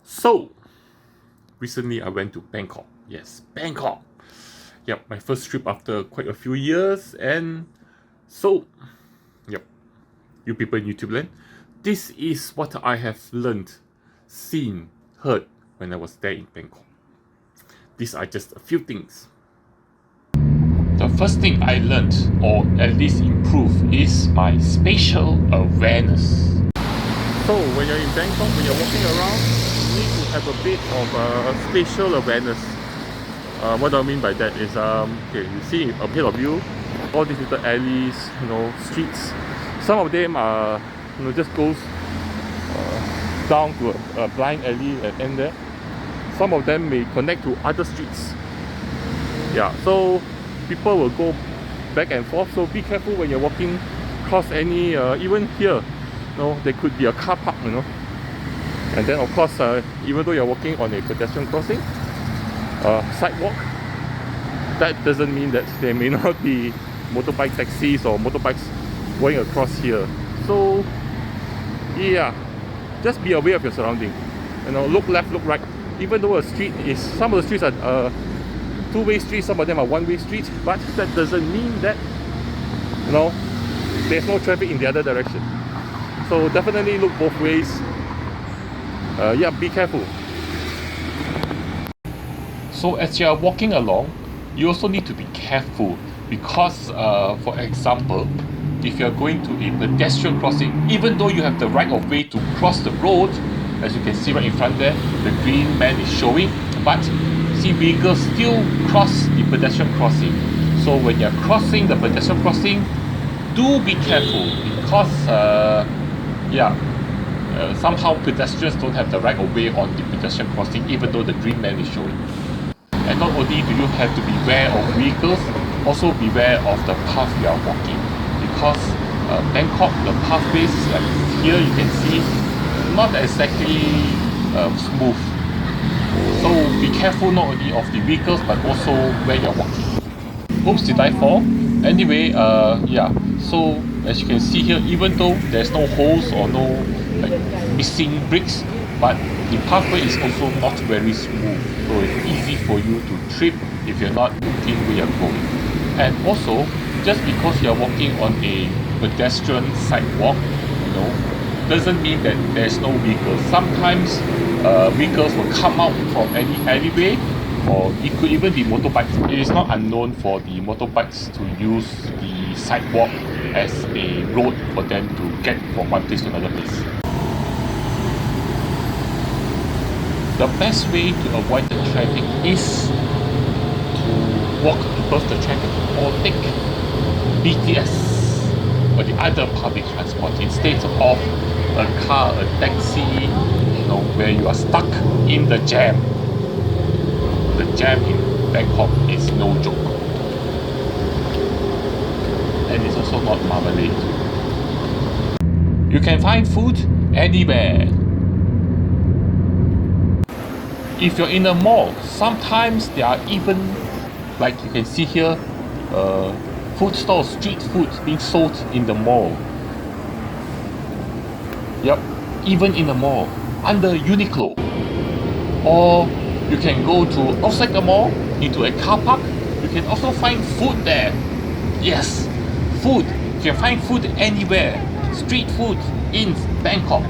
So, recently I went to Bangkok. Yes, Bangkok. Yep, my first trip after quite a few years. And so, yep, you people in YouTube land, this is what I have learned, seen, heard when I was there in Bangkok. These are just a few things. The first thing I learned, or at least improved, is my spatial awareness. So when you're in Bangkok, when you're walking around, you need to have a bit of spatial awareness. What do I mean by that is, okay, you see ahead of you, all these little alleys, streets. Some of them are, just goes down to a blind alley at end there. Some of them may connect to other streets. Yeah, so people will go back and forth. So be careful when you're walking across any, even here. There could be a car park, and then of course, even though you're walking on a pedestrian crossing, sidewalk, that doesn't mean that there may not be motorbike taxis or motorbikes going across here. So yeah, just be aware of your surrounding. Look left, look right. Even though some of the streets are two-way streets, some of them are one-way streets, but that doesn't mean that there's no traffic in the other direction. So definitely look both ways. Yeah, be careful. So as you are walking along, you also need to be careful because, for example, if you are going to a pedestrian crossing, even though you have the right of way to cross the road, as you can see right in front there, the green man is showing, but see, vehicles still cross the pedestrian crossing. So when you're crossing the pedestrian crossing, do be careful because somehow pedestrians don't have the right of way on the pedestrian crossing, even though the green man is showing. And not only do you have to beware of vehicles, also beware of the path you are walking, because Bangkok, the pathways, like here you can see, not exactly smooth. So be careful not only of the vehicles but also where you're walking. Oops, did I fall? Anyway, so as you can see here, even though there's no holes or no missing bricks, but the pathway is also not very smooth, so it's easy for you to trip if you're not looking where you're going. And also, just because you're walking on a pedestrian sidewalk, doesn't mean that there's no vehicles. Sometimes vehicles will come out from any alleyway, or it could even be motorbikes. It is not unknown for the motorbikes to use the sidewalk as a road for them to get from one place to another place. The best way to avoid the traffic is to walk across the traffic or take BTS or the other public transport instead of a car, a taxi, where you are stuck in the jam. The jam in Bangkok is no joke. And it's also not marmalade. You can find food anywhere. If you're in a mall, sometimes there are even, like you can see here, food stalls, street food being sold in the mall. Yep, even in the mall, under Uniqlo. Or you can go to outside the mall, into a car park. You can also find food there. Yes, food. You can find food anywhere. Street food in Bangkok.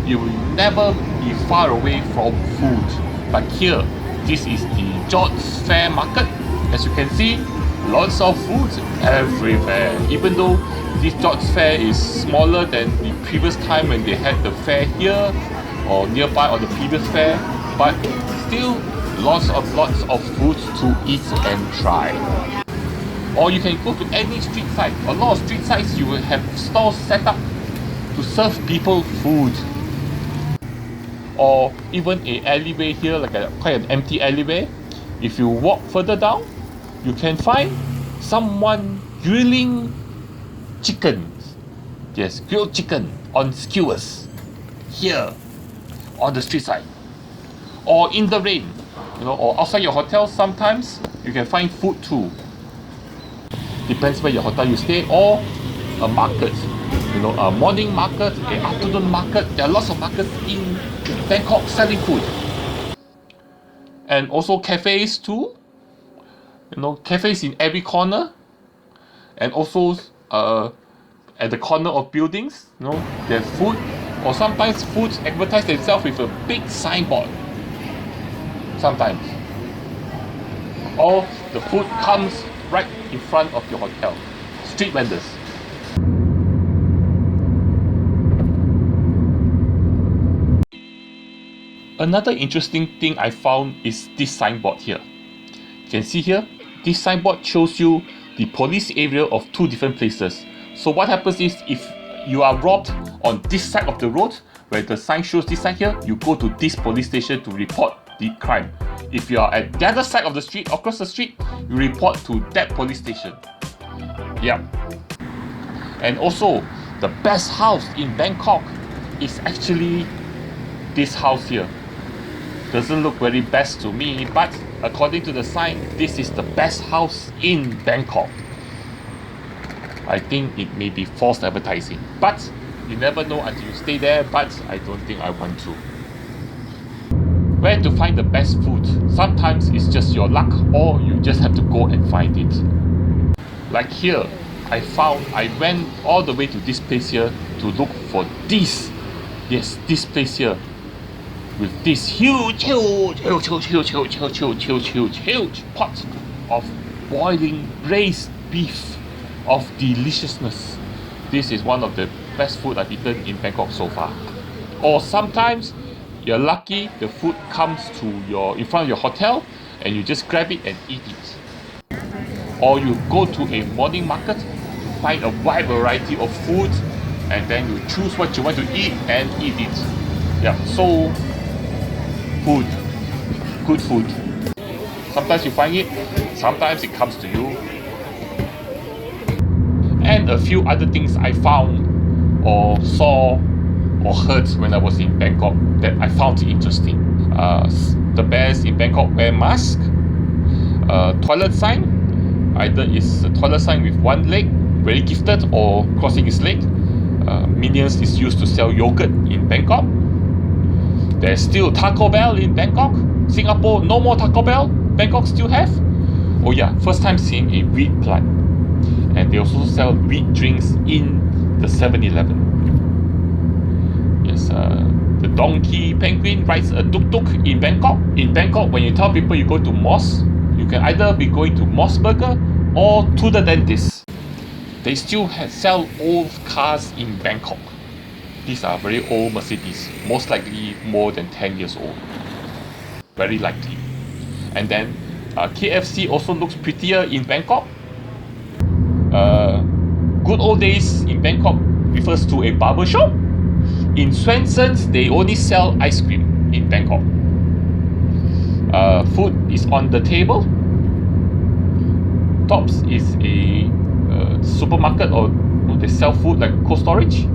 You will never be far away from food. But here, this is the George's Fair Market. As you can see, lots of food everywhere. Even though this George's Fair is smaller than the previous time when they had the fair here or nearby on the previous fair, but still lots of food to eat and try. Or you can go to any street side. A lot of street sides you will have stalls set up to serve people food. Or even a alleyway here, like quite an empty alleyway. If you walk further down, you can find someone grilling chicken. Yes, grilled chicken on skewers here on the street side. Or in the rain, or outside your hotel, sometimes you can find food too. Depends where your hotel you stay, or a market. A morning market, an afternoon market. There are lots of markets in Bangkok selling food. And also cafes too. You know, cafes in every corner. And also at the corner of buildings, you know, there's food. Or sometimes foods advertise themselves with a big signboard. Sometimes. Or the food comes right in front of your hotel. Street vendors. Another interesting thing I found is this signboard here. You can see here, this signboard shows you the police area of two different places. So what happens is, if you are robbed on this side of the road, where the sign shows this side here, you go to this police station to report the crime. If you are at the other side of the street, across the street, you report to that police station. Yeah. And also, the best house in Bangkok is actually this house here. Doesn't look very best to me, but according to the sign, this is the best house in Bangkok. I think it may be false advertising, but you never know until you stay there, but I don't think I want to. Where to find the best food? Sometimes it's just your luck, or you just have to go and find it. Like here, I went all the way to this place here to look for this. Yes, this place here. With this huge pot of boiling braised beef of deliciousness. This is one of the best food I've eaten in Bangkok so far. Or sometimes you're lucky, the food comes to in front of your hotel and you just grab it and eat it. Or you go to a morning market to find a wide variety of food and then you choose what you want to eat and eat it. Yeah, so food, good food. Sometimes you find it, sometimes it comes to you. And a few other things I found or saw or heard when I was in Bangkok that I found interesting. The bears in Bangkok wear mask. Toilet sign, either is a toilet sign with one leg, very gifted, or crossing his leg. Minions is used to sell yogurt in Bangkok. There's still Taco Bell in Bangkok. Singapore, no more Taco Bell. Bangkok still have. Oh yeah, first time seeing a wheat plant. And they also sell wheat drinks in the 7-Eleven. Yes, the donkey penguin rides a tuk-tuk in Bangkok. In Bangkok, when you tell people you go to mosque, you can either be going to Mos Burger or to the dentist. They still sell old cars in Bangkok. These are very old Mercedes, most likely more than 10 years old. Very likely. And then KFC also looks prettier in Bangkok. Good old days in Bangkok refers to a barber shop. In Swenson's, they only sell ice cream in Bangkok. Food is on the table. Tops is a supermarket, or they sell food like cold storage.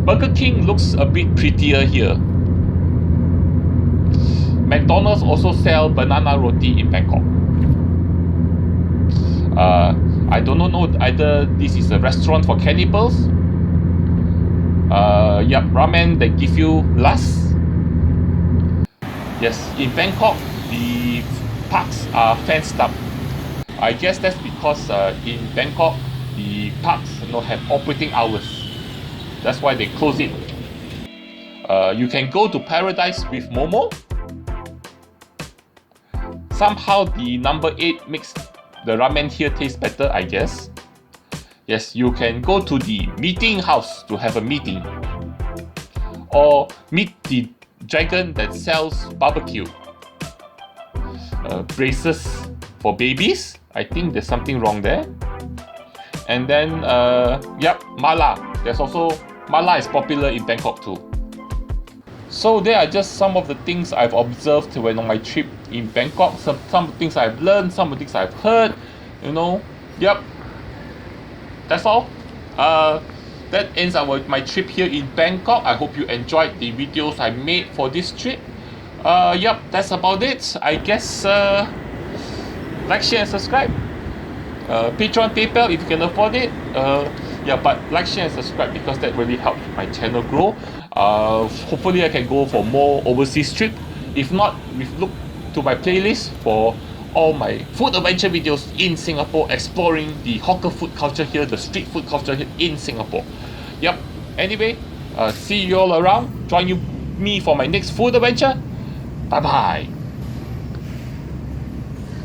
Burger King looks a bit prettier here. McDonald's also sell banana roti in Bangkok. I don't know either this is a restaurant for cannibals. Yep, ramen they give you last. Yes, in Bangkok the parks are fenced up. I guess that's because in Bangkok the parks have operating hours. That's why they close it. You can go to Paradise with Momo. Somehow the number 8 makes the ramen here taste better, I guess. Yes, you can go to the meeting house to have a meeting. Or meet the dragon that sells barbecue. Braces for babies. I think there's something wrong there. And then, yep, mala. There's also, mala is popular in Bangkok too. So there are just some of the things I've observed when on my trip in Bangkok. Some of the things I've learned, some of the things I've heard, Yep, that's all. That ends my trip here in Bangkok. I hope you enjoyed the videos I made for this trip. Yep, that's about it. I guess, like, share and subscribe. Patreon, PayPal if you can afford it. Yeah, but like, share and subscribe because that really helps my channel grow. Hopefully I can go for more overseas trip. If not, we've looked to my playlist for all my food adventure videos in Singapore, exploring the hawker food culture here, the street food culture here in Singapore. Yep. Anyway, see you all around. Join me for my next food adventure. Bye bye.